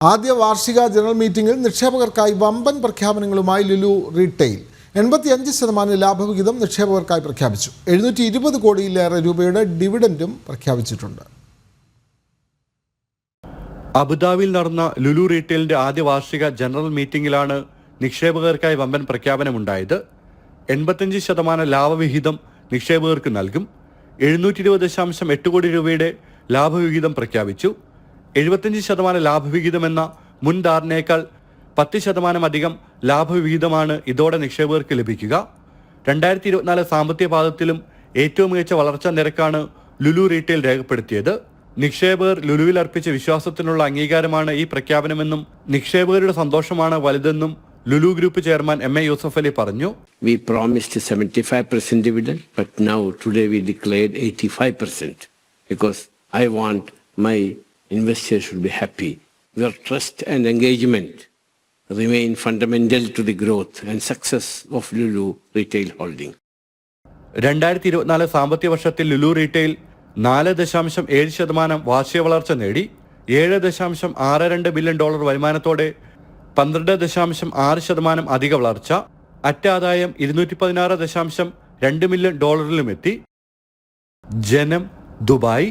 ആദ്യ വാർഷിക ജനറൽ മീറ്റിംഗിൽ നിക്ഷേപകർക്കായി വമ്പൻ പ്രഖ്യാപനങ്ങളുമായി ലുലു റീറ്റെയിൽ 85% ലാഭവിഹിതം നിക്ഷേപകർക്കായി പ്രഖ്യാപിച്ചു. 720 കോടിയിലേറെ രൂപയുടെ ഡിവിഡൻഡും പ്രഖ്യാപിച്ചിട്ടുണ്ട്. അബുദാബിയിൽ നടന്ന ലുലു റീറ്റെയിലിന്റെ ആദ്യ വാർഷിക ജനറൽ മീറ്റിംഗിലാണ് നിക്ഷേപകർക്കായി വമ്പൻ പ്രഖ്യാപനമുണ്ടായത്. 85% ലാഭവിഹിതം നിക്ഷേപകർക്ക് നൽകും. 720.8 കോടി രൂപയുടെ ലാഭവിഹിതം പ്രഖ്യാപിച്ചു. 75% ലാഭവിഹിതമെന്ന മുൻ ധാരണയേക്കാൾ 10% അധികം ലാഭവിഹിതമാണ് ഇതോടെ നിക്ഷേപകർക്ക് ലഭിക്കുക. 2024 സാമ്പത്തിക പാദത്തിലും ഏറ്റവും മികച്ച വളർച്ചാ നിരക്കാണ് ലുലു റീറ്റെയിൽ രേഖപ്പെടുത്തിയത്. നിക്ഷേപകർ ലുലുവിൽ അർപ്പിച്ച വിശ്വാസത്തിനുള്ള അംഗീകാരമാണ് ഈ പ്രഖ്യാപനമെന്നും നിക്ഷേപകരുടെ സന്തോഷമാണ് വലുതെന്നും ലുലു ഗ്രൂപ്പ് ചെയർമാൻ എം.എ. യൂസഫ് അലി പറഞ്ഞു. We promised 75% dividend, but now today we declared 85% because I want my investors should be happy. Your trust and engagement remain fundamental to the growth and success of Lulu Retail Holding. 2024 സാമ്പത്തിക വർഷത്തിൽ Lulu retail 4.7% വാർഷിക വളർച്ച നേടി. $7.62 billion വരുമാനത്തോടെ 12.6% അധിക വളർച്ച. ആദായം $216.2 million എത്തി. ജനം, ദുബായ്.